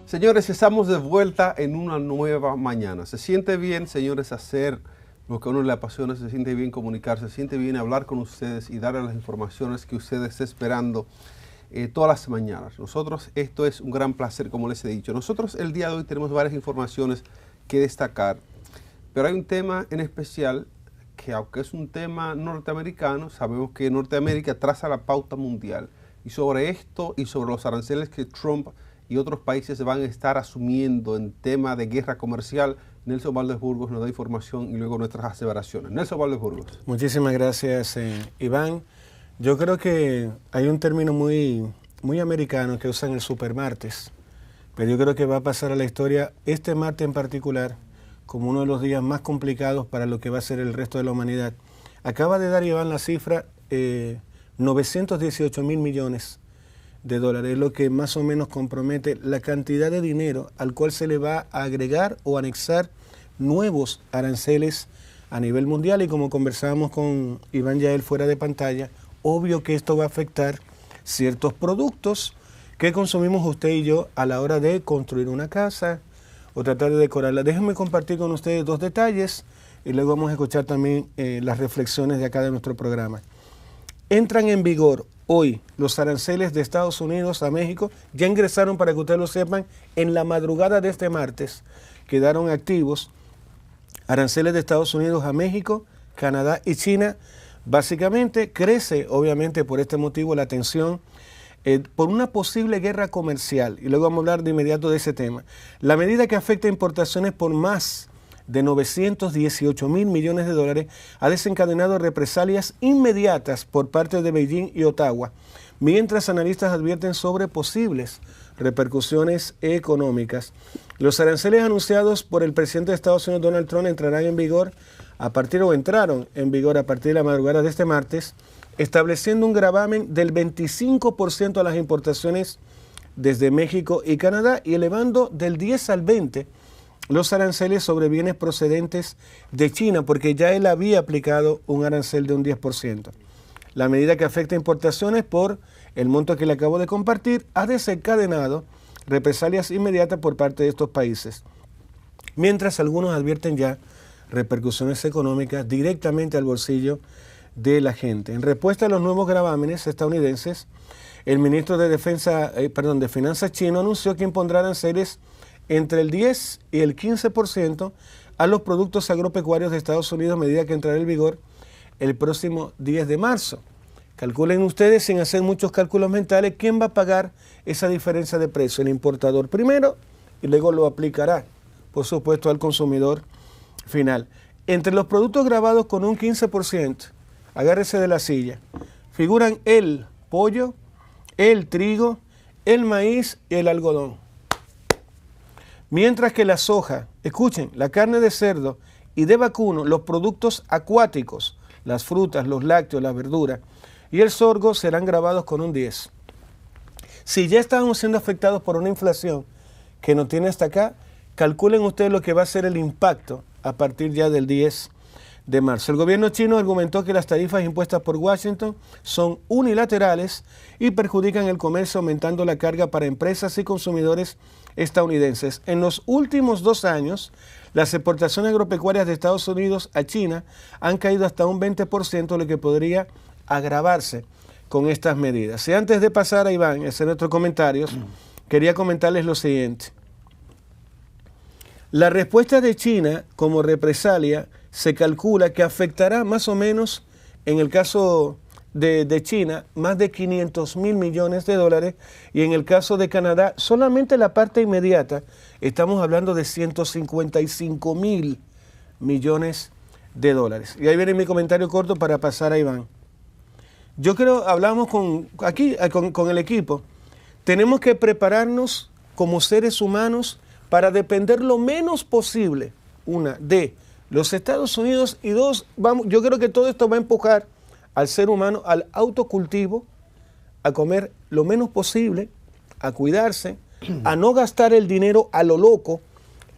Señores, estamos de vuelta en una nueva mañana. Se siente bien, señores, hacer lo que a uno le apasiona, se siente bien comunicarse, se siente bien hablar con ustedes y darles las informaciones que ustedes están esperando todas las mañanas. Nosotros, esto es un gran placer, como les he dicho. Nosotros el día de hoy tenemos varias informaciones que destacar, pero hay un tema en especial que, aunque es un tema norteamericano, sabemos que Norteamérica traza la pauta mundial. Y sobre esto y sobre los aranceles que Trump y otros países van a estar asumiendo en tema de guerra comercial, Nelson Valdés Burgos nos da información y luego nuestras aseveraciones. Nelson Valdés Burgos. Muchísimas gracias, Iván. Yo creo que hay un término muy americano que usan el supermartes, pero yo creo que va a pasar a la historia este martes en particular como uno de los días más complicados para lo que va a ser el resto de la humanidad. Acaba de dar Iván la cifra 918.000 millones de dólares, es lo que más o menos compromete la cantidad de dinero al cual se le va a agregar o anexar nuevos aranceles a nivel mundial. Y como conversábamos con Iván Yael fuera de pantalla, obvio que esto va a afectar ciertos productos que consumimos usted y yo a la hora de construir una casa o tratar de decorarla. Déjenme compartir con ustedes dos detalles y luego vamos a escuchar también las reflexiones de acá de nuestro programa. Entran en vigor hoy los aranceles de Estados Unidos a México. Ya ingresaron, para que ustedes lo sepan, en la madrugada de este martes. Quedaron activos aranceles de Estados Unidos a México, Canadá y China. Básicamente crece, obviamente, por este motivo la tensión por una posible guerra comercial. Y luego vamos a hablar de inmediato de ese tema. La medida que afecta importaciones por más de 918.000 millones de dólares ha desencadenado represalias inmediatas por parte de Beijing y Ottawa, mientras analistas advierten sobre posibles repercusiones económicas. Los aranceles anunciados por el presidente de Estados Unidos, Donald Trump, entraron en vigor a partir de la madrugada de este martes, estableciendo un gravamen del 25% a las importaciones desde México y Canadá y elevando del 10 al 20% los aranceles sobre bienes procedentes de China, porque ya él había aplicado un arancel de un 10%. La medida que afecta importaciones por el monto que le acabo de compartir ha desencadenado represalias inmediatas por parte de estos países, mientras algunos advierten ya repercusiones económicas directamente al bolsillo de la gente. En respuesta a los nuevos gravámenes estadounidenses, el ministro de Finanzas chino anunció que impondrá aranceles entre el 10 y el 15% a los productos agropecuarios de Estados Unidos, medida que entrará en vigor el próximo 10 de marzo. Calculen ustedes, sin hacer muchos cálculos mentales, quién va a pagar esa diferencia de precio. El importador primero y luego lo aplicará, por supuesto, al consumidor final. Entre los productos gravados con un 15%, agárrese de la silla, figuran el pollo, el trigo, el maíz y el algodón. Mientras que la soja, escuchen, la carne de cerdo y de vacuno, los productos acuáticos, las frutas, los lácteos, la verdura y el sorgo serán gravados con un 10%. Si ya estamos siendo afectados por una inflación que nos tiene hasta acá, calculen ustedes lo que va a ser el impacto a partir ya del 10 de marzo. El gobierno chino argumentó que las tarifas impuestas por Washington son unilaterales y perjudican el comercio, aumentando la carga para empresas y consumidores estadounidenses. En los últimos 2 años, las exportaciones agropecuarias de Estados Unidos a China han caído hasta un 20%, lo que podría agravarse con estas medidas. Y antes de pasar a Iván y hacer nuestros comentarios, quería comentarles lo siguiente. La respuesta de China como represalia se calcula que afectará más o menos, en el caso de China, más de 500.000 millones de dólares, y en el caso de Canadá, solamente la parte inmediata, estamos hablando de 155.000 millones de dólares. Y ahí viene mi comentario corto para pasar a Iván. Yo creo, hablamos con el equipo, tenemos que prepararnos como seres humanos para depender lo menos posible, de los Estados Unidos, y 2, yo creo que todo esto va a empujar al ser humano al autocultivo, a comer lo menos posible, a cuidarse, a no gastar el dinero a lo loco,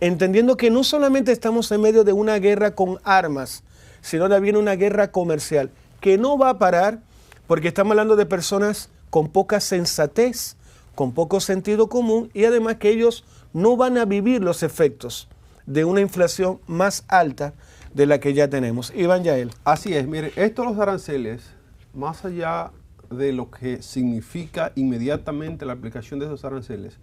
entendiendo que no solamente estamos en medio de una guerra con armas, sino también una guerra comercial, que no va a parar, porque estamos hablando de personas con poca sensatez, con poco sentido común, y además que ellos no van a vivir los efectos de una inflación más alta de la que ya tenemos. Iván Yael. Así es, mire, esto de los aranceles, más allá de lo que significa inmediatamente la aplicación de esos aranceles,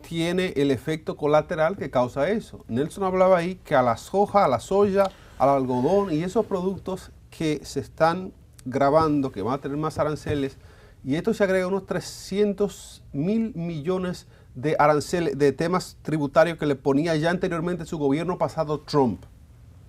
tiene el efecto colateral que causa eso. Nelson hablaba ahí que a la soja, a la soya, al algodón y esos productos que se están grabando, que van a tener más aranceles, y esto se agrega unos 300.000 millones de aranceles, de temas tributarios que le ponía ya anteriormente su gobierno pasado Trump.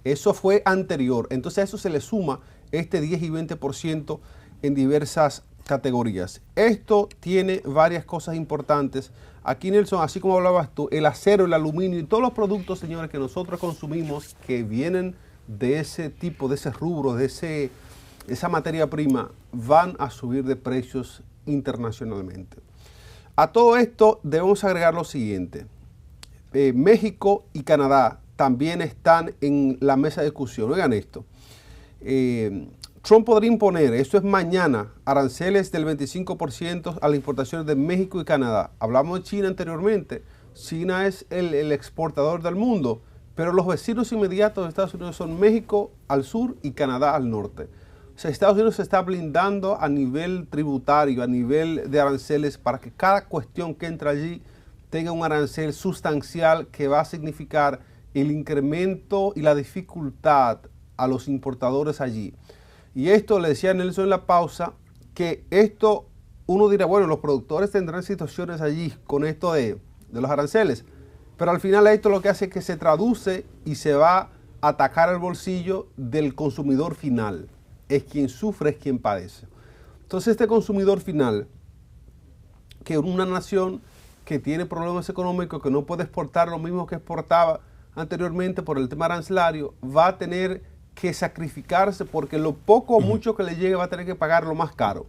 Eso fue anterior. Entonces a eso se le suma este 10 y 20% en diversas categorías. Esto tiene varias cosas importantes. Aquí, Nelson, así como hablabas tú, el acero, el aluminio y todos los productos, señores, que nosotros consumimos que vienen de ese tipo, de ese rubro, de esa materia prima, van a subir de precios internacionalmente. A todo esto debemos agregar lo siguiente. México y Canadá también están en la mesa de discusión. Oigan esto. Trump podría imponer, esto es mañana, aranceles del 25% a las importaciones de México y Canadá. Hablamos de China anteriormente. China es el exportador del mundo, pero los vecinos inmediatos de Estados Unidos son México al sur y Canadá al norte. O sea, Estados Unidos se está blindando a nivel tributario, a nivel de aranceles, para que cada cuestión que entra allí tenga un arancel sustancial que va a significar el incremento y la dificultad a los importadores allí. Y esto, le decía Nelson en la pausa, que esto, uno dirá, bueno, los productores tendrán situaciones allí con esto de los aranceles, pero al final esto lo que hace es que se traduce y se va a atacar el bolsillo del consumidor final. Es quien sufre, es quien padece. Entonces este consumidor final, que es una nación que tiene problemas económicos, que no puede exportar lo mismo que exportaba anteriormente por el tema arancelario, va a tener que sacrificarse porque lo poco o mucho que le llegue va a tener que pagar lo más caro.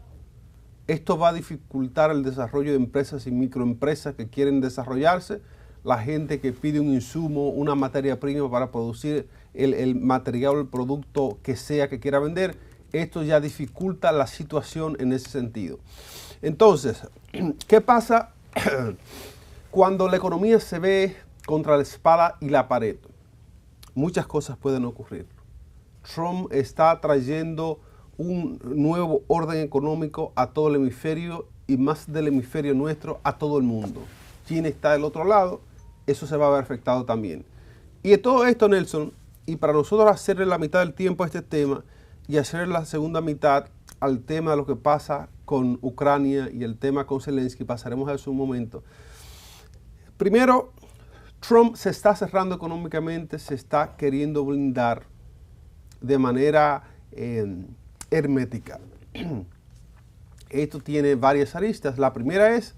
Esto va a dificultar el desarrollo de empresas y microempresas que quieren desarrollarse, la gente que pide un insumo, una materia prima para producir el material o el producto que sea que quiera vender. Esto ya dificulta la situación en ese sentido. Entonces, ¿qué pasa cuando la economía se ve contra la espada y la pared? Muchas cosas pueden ocurrir. Trump está trayendo un nuevo orden económico a todo el hemisferio y más del hemisferio nuestro a todo el mundo. China está del otro lado, eso se va a ver afectado también. Y de todo esto, Nelson, y para nosotros hacerle la mitad del tiempo a este tema y hacer la segunda mitad al tema de lo que pasa con Ucrania y el tema con Zelensky, pasaremos a eso un momento. Primero, Trump se está cerrando económicamente, se está queriendo blindar de manera hermética. Esto tiene varias aristas. La primera es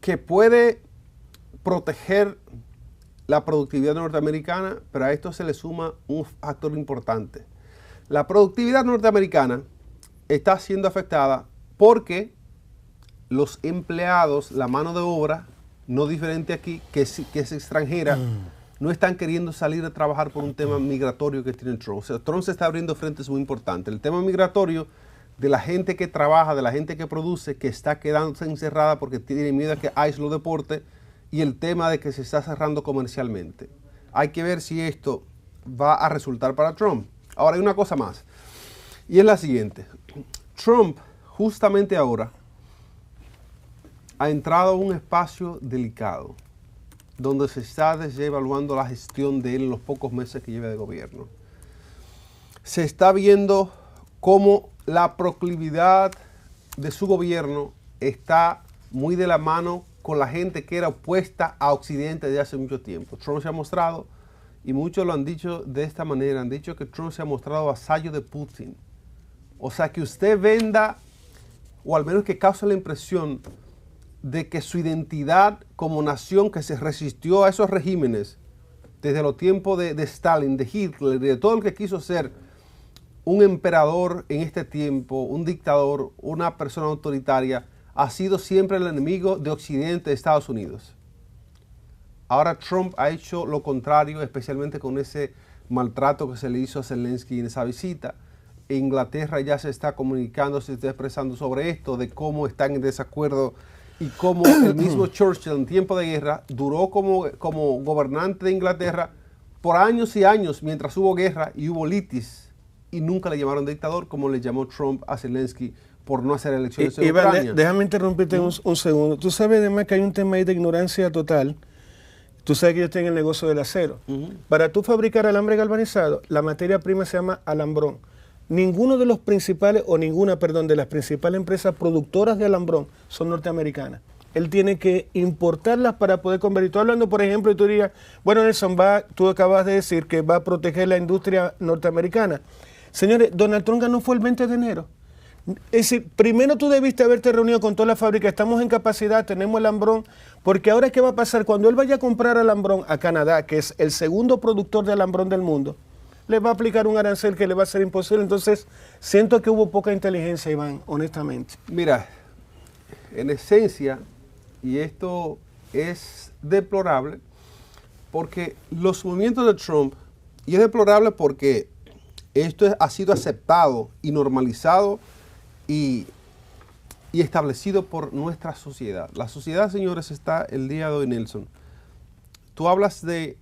que puede proteger la productividad norteamericana, pero a esto se le suma un factor importante. La productividad norteamericana está siendo afectada porque los empleados, la mano de obra, no diferente aquí, que es extranjera, no están queriendo salir a trabajar por un tema migratorio que tiene Trump. O sea, Trump se está abriendo frentes muy importantes. El tema migratorio de la gente que trabaja, de la gente que produce, que está quedándose encerrada porque tiene miedo a que ICE lo deporte, y el tema de que se está cerrando comercialmente. Hay que ver si esto va a resultar para Trump. Ahora hay una cosa más, y es la siguiente. Trump, justamente ahora, ha entrado a un espacio delicado, donde se está evaluando la gestión de él en los pocos meses que lleva de gobierno. Se está viendo cómo la proclividad de su gobierno está muy de la mano con la gente que era opuesta a Occidente desde hace mucho tiempo. Trump se ha mostrado, y muchos lo han dicho de esta manera, han dicho que Trump se ha mostrado vasallo de Putin. O sea, que usted venda, o al menos que cause la impresión de que su identidad como nación que se resistió a esos regímenes desde los tiempos de Stalin, de Hitler, de todo el que quiso ser un emperador en este tiempo, un dictador, una persona autoritaria, ha sido siempre el enemigo de Occidente, de Estados Unidos. Ahora Trump ha hecho lo contrario, especialmente con ese maltrato que se le hizo a Zelensky en esa visita. Inglaterra ya se está comunicando, se está expresando sobre esto, de cómo están en desacuerdo Y como el mismo Churchill en tiempo de guerra duró como gobernante de Inglaterra por años y años mientras hubo guerra y hubo litis y nunca le llamaron dictador como le llamó Trump a Zelensky por no hacer elecciones en Ucrania. Déjame interrumpirte un segundo. Tú sabes además que hay un tema ahí de ignorancia total. Tú sabes que yo estoy en el negocio del acero. Para tú fabricar alambre galvanizado, la materia prima se llama alambrón. Ninguno de los principales, o ninguna, perdón, de las principales empresas productoras de alambrón son norteamericanas. Él tiene que importarlas para poder convertir. Tú hablando, por ejemplo, y tú dirías, bueno, Nelson, tú acabas de decir que va a proteger la industria norteamericana. Señores, Donald Trump ganó fue el 20 de enero. Es decir, primero tú debiste haberte reunido con toda la fábrica, estamos en capacidad, tenemos alambrón, porque ahora ¿qué va a pasar? Cuando él vaya a comprar alambrón a Canadá, que es el segundo productor de alambrón del mundo, le va a aplicar un arancel que le va a ser imposible. Entonces, siento que hubo poca inteligencia, Iván, honestamente. Mira, en esencia, y esto es deplorable, porque los movimientos de Trump, y es deplorable porque esto ha sido aceptado y normalizado y establecido por nuestra sociedad. La sociedad, señores, está el día de hoy, Nelson. Tú hablas de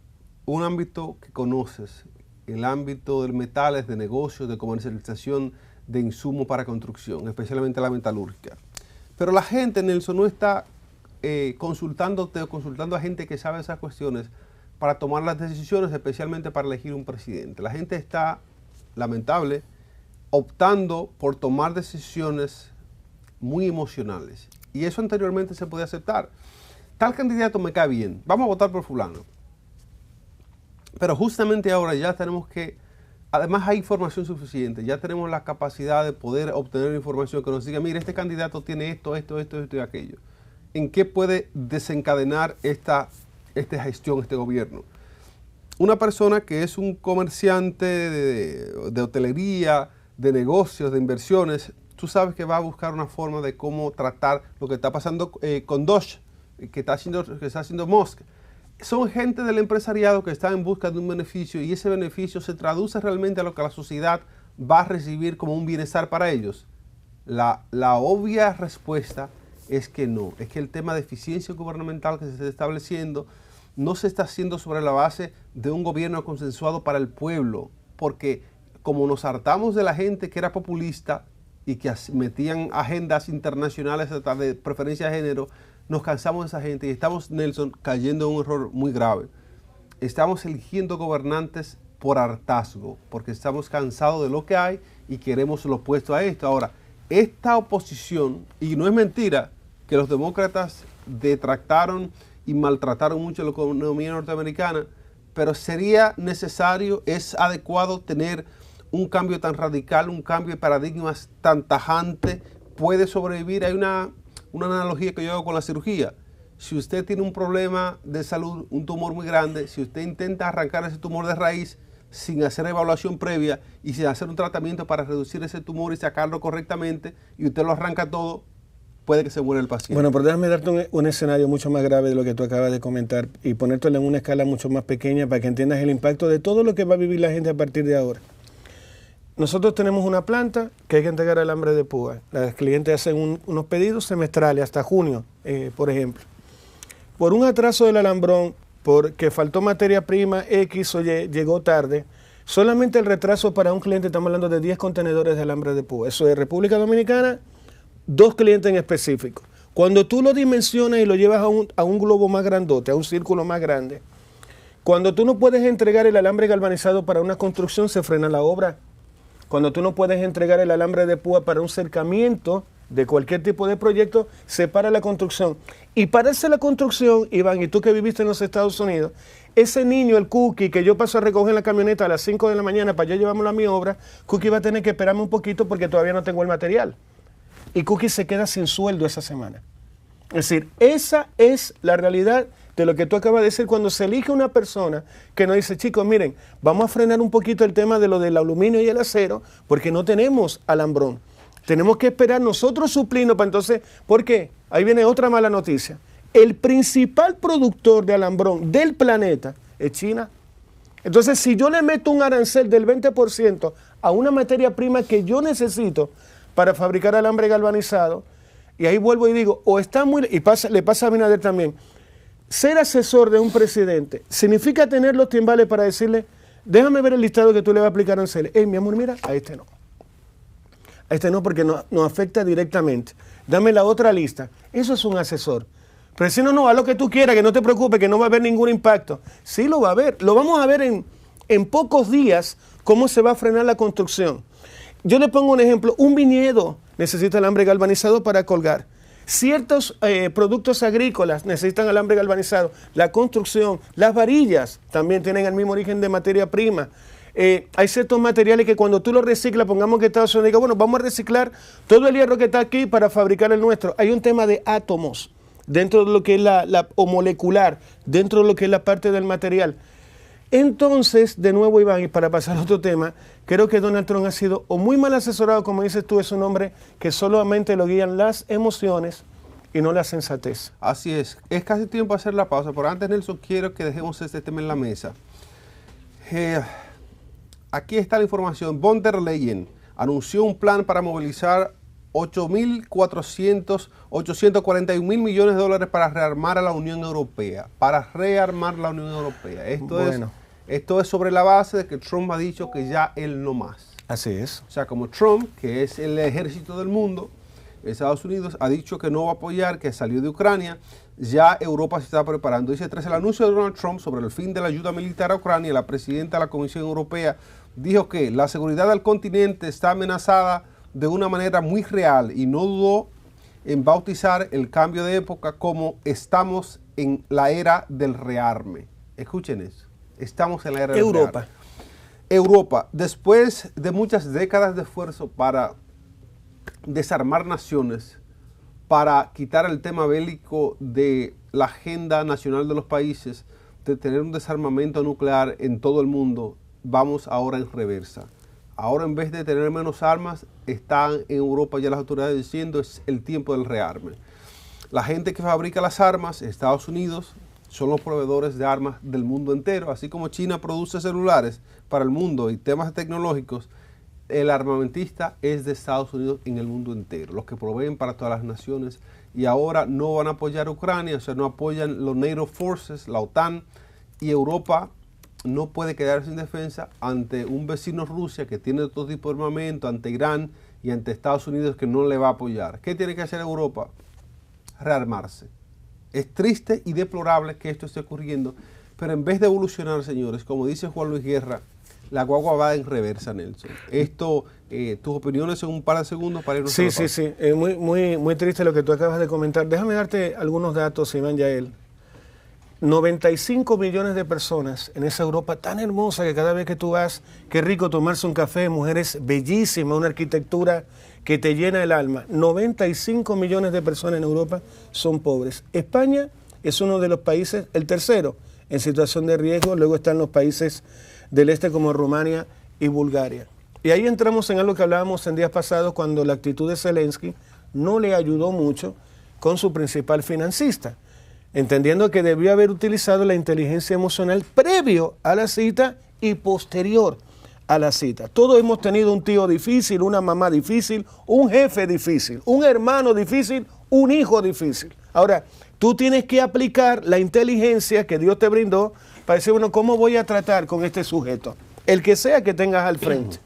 un ámbito que conoces, el ámbito de metales, de negocios, de comercialización de insumos para construcción, especialmente la metalúrgica. Pero la gente, Nelson, no está consultándote o consultando a gente que sabe esas cuestiones para tomar las decisiones, especialmente para elegir un presidente. La gente está, lamentable, optando por tomar decisiones muy emocionales. Y eso anteriormente se podía aceptar. Tal candidato me cae bien, vamos a votar por fulano. Pero justamente ahora ya tenemos que, además hay información suficiente, ya tenemos la capacidad de poder obtener información que nos diga, mire, este candidato tiene esto y aquello. ¿En qué puede desencadenar esta gestión, este gobierno? Una persona que es un comerciante de hotelería, de negocios, de inversiones, tú sabes que va a buscar una forma de cómo tratar lo que está pasando con Doge, que está haciendo Musk. Son gente del empresariado que está en busca de un beneficio y ese beneficio se traduce realmente a lo que la sociedad va a recibir como un bienestar para ellos. La obvia respuesta es que no, es que el tema de eficiencia gubernamental que se está estableciendo no se está haciendo sobre la base de un gobierno consensuado para el pueblo, porque como nos hartamos de la gente que era populista y que metían agendas internacionales hasta de preferencia de género, nos cansamos de esa gente y estamos, Nelson, cayendo en un error muy grave. Estamos eligiendo gobernantes por hartazgo, porque estamos cansados de lo que hay y queremos lo opuesto a esto. Ahora, esta oposición, y no es mentira que los demócratas detractaron y maltrataron mucho la economía norteamericana, pero sería necesario, es adecuado tener un cambio tan radical, un cambio de paradigmas tan tajante, puede sobrevivir. Hay una analogía que yo hago con la cirugía. Si usted tiene un problema de salud, un tumor muy grande, si usted intenta arrancar ese tumor de raíz sin hacer evaluación previa y sin hacer un tratamiento para reducir ese tumor y sacarlo correctamente, y usted lo arranca todo, puede que se muera el paciente. Bueno, pero déjame darte un escenario mucho más grave de lo que tú acabas de comentar y ponértelo en una escala mucho más pequeña para que entiendas el impacto de todo lo que va a vivir la gente a partir de ahora. Nosotros tenemos una planta que hay que entregar alambre de púa. Los clientes hacen unos pedidos semestrales hasta junio, por ejemplo. Por un atraso del alambrón, porque faltó materia prima X o Y, llegó tarde, solamente el retraso para un cliente, estamos hablando de 10 contenedores de alambre de púa. Eso es República Dominicana, 2 clientes en específico. Cuando tú lo dimensionas y lo llevas a un globo más grandote, a un círculo más grande, cuando tú no puedes entregar el alambre galvanizado para una construcción, se frena la obra. Cuando tú no puedes entregar el alambre de púa para un cercamiento de cualquier tipo de proyecto, se para la construcción. Y pararse la construcción, Iván, y tú que viviste en los Estados Unidos, ese niño, el Cookie, que yo paso a recoger en la camioneta a las 5 de la mañana para yo llevármelo a mi obra, Cookie va a tener que esperarme un poquito porque todavía no tengo el material. Y Cookie se queda sin sueldo esa semana. Es decir, esa es la realidad de lo que tú acabas de decir cuando se elige una persona que nos dice, chicos, miren, vamos a frenar un poquito el tema de lo del aluminio y el acero porque no tenemos alambrón. Tenemos que esperar nosotros suplirnos para entonces, ¿por qué? Ahí viene otra mala noticia. El principal productor de alambrón del planeta es China. Entonces, si yo le meto un arancel del 20% a una materia prima que yo necesito para fabricar alambre galvanizado, y ahí vuelvo y digo, o está muy, y le pasa a Abinader también, ser asesor de un presidente significa tener los timbales para decirle, déjame ver el listado que tú le vas a aplicar a aranceles. Mi amor, mira, a este no. A este no porque nos afecta directamente. Dame la otra lista. Eso es un asesor. Pero si no, haz lo que tú quieras, que no te preocupes, que no va a haber ningún impacto. Sí lo va a haber. Lo vamos a ver en pocos días cómo se va a frenar la construcción. Yo le pongo un ejemplo. Un viñedo necesita alambre galvanizado para colgar. Ciertos productos agrícolas necesitan alambre galvanizado. La construcción, las varillas también tienen el mismo origen de materia prima. Hay ciertos materiales que cuando tú los reciclas, pongamos que Estados Unidos diga, bueno, vamos a reciclar todo el hierro que está aquí para fabricar el nuestro. Hay un tema de átomos dentro de lo que es o molecular, dentro de lo que es la parte del material. Entonces, de nuevo, Iván, y para pasar a otro tema, creo que Donald Trump ha sido o muy mal asesorado, como dices tú, es un hombre que solamente lo guían las emociones y no la sensatez. Así es casi tiempo de hacer la pausa, pero antes, Nelson, quiero que dejemos este tema en la mesa. Aquí está la información. Von der Leyen anunció un plan para movilizar 841 mil millones de dólares para rearmar a la Unión Europea. Esto es sobre la base de que Trump ha dicho que ya él no más. Así es. O sea, como Trump, que es el ejército del mundo, Estados Unidos ha dicho que no va a apoyar, que salió de Ucrania, ya Europa se está preparando. Dice, tras el anuncio de Donald Trump sobre el fin de la ayuda militar a Ucrania, la presidenta de la Comisión Europea dijo que la seguridad del continente está amenazada de una manera muy real y no dudó en bautizar el cambio de época como estamos en la era del rearme. Escuchen eso, estamos en la era del rearme. Europa, después de muchas décadas de esfuerzo para desarmar naciones, para quitar el tema bélico de la agenda nacional de los países, de tener un desarmamento nuclear en todo el mundo, vamos ahora en reversa. Ahora, en vez de tener menos armas, están en Europa ya las autoridades diciendo es el tiempo del rearme. La gente que fabrica las armas, Estados Unidos, son los proveedores de armas del mundo entero. Así como China produce celulares para el mundo y temas tecnológicos, el armamentista es de Estados Unidos en el mundo entero. Los que proveen para todas las naciones y ahora no van a apoyar a Ucrania, o sea, no apoyan los NATO Forces, la OTAN, y Europa no puede quedar sin defensa ante un vecino Rusia que tiene todo tipo de armamento, ante Irán y ante Estados Unidos que no le va a apoyar. ¿Qué tiene que hacer Europa? Rearmarse. Es triste y deplorable que esto esté ocurriendo, pero en vez de evolucionar, señores, como dice Juan Luis Guerra, la guagua va en reversa, Nelson. Esto, tus opiniones en un par de segundos para irnos a la pausa. Sí. Muy triste lo que tú acabas de comentar. Déjame darte algunos datos, Iván Yael. 95 millones de personas en esa Europa tan hermosa que cada vez que tú vas, qué rico tomarse un café, mujeres bellísimas, una arquitectura que te llena el alma. 95 millones de personas en Europa son pobres. España es uno de los países, el tercero, en situación de riesgo. Luego están los países del este como Rumania y Bulgaria. Y ahí entramos en algo que hablábamos en días pasados cuando la actitud de Zelensky no le ayudó mucho con su principal financista, entendiendo que debió haber utilizado la inteligencia emocional previo a la cita y posterior a la cita. Todos hemos tenido un tío difícil, una mamá difícil, un jefe difícil, un hermano difícil, un hijo difícil. Ahora, tú tienes que aplicar la inteligencia que Dios te brindó para decir, bueno, ¿cómo voy a tratar con este sujeto? El que sea que tengas al frente.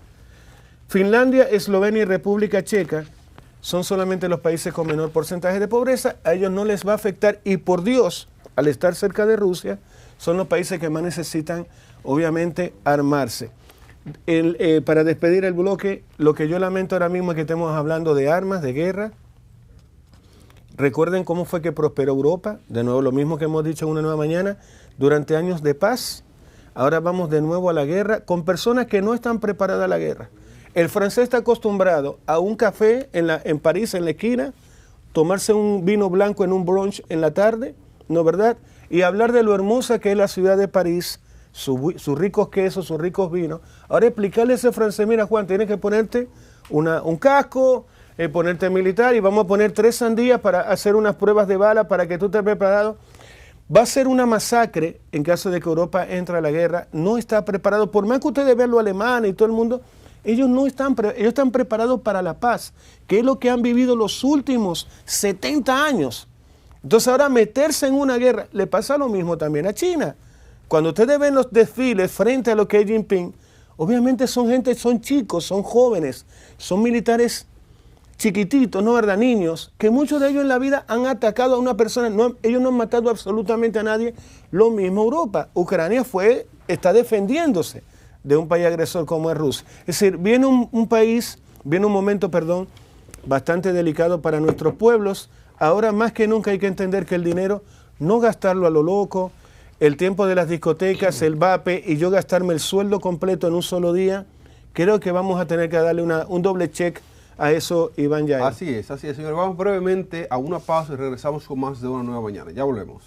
Finlandia, Eslovenia y República Checa son solamente los países con menor porcentaje de pobreza. A ellos no les va a afectar y por Dios, al estar cerca de Rusia, son los países que más necesitan, obviamente, armarse. Para despedir el bloque, lo que yo lamento ahora mismo es que estemos hablando de armas, de guerra. Recuerden cómo fue que prosperó Europa, de nuevo lo mismo que hemos dicho en Una Nueva Mañana, durante años de paz. Ahora vamos de nuevo a la guerra con personas que no están preparadas a la guerra. El francés está acostumbrado a un café en París, en la esquina, tomarse un vino blanco en un brunch en la tarde, ¿no verdad? Y hablar de lo hermosa que es la ciudad de París, sus ricos quesos, sus ricos vinos. Ahora explicarle a ese francés, mira Juan, tienes que ponerte un casco, ponerte militar y vamos a poner 3 sandías para hacer unas pruebas de bala para que tú estés preparado. Va a ser una masacre en caso de que Europa entre a la guerra. No está preparado, por más que ustedes vean lo alemán y todo el mundo, ellos no están, ellos están preparados para la paz, que es lo que han vivido los últimos 70 años. Entonces ahora meterse en una guerra, le pasa lo mismo también a China. Cuando ustedes ven los desfiles frente a lo que es Xi Jinping, obviamente son gente, son chicos, son jóvenes, son militares chiquititos, ¿no verdad? Niños, que muchos de ellos en la vida han atacado a una persona, ellos no han matado absolutamente a nadie. Lo mismo Europa. Ucrania está defendiéndose de un país agresor como es Rusia. Es decir, viene un momento, bastante delicado para nuestros pueblos. Ahora más que nunca hay que entender que el dinero, no gastarlo a lo loco, el tiempo de las discotecas, el vape y yo gastarme el sueldo completo en un solo día, creo que vamos a tener que darle un doble check a eso, Iván Yael. Así es, señor. Vamos brevemente a una pausa y regresamos con más de Una Nueva Mañana. Ya volvemos.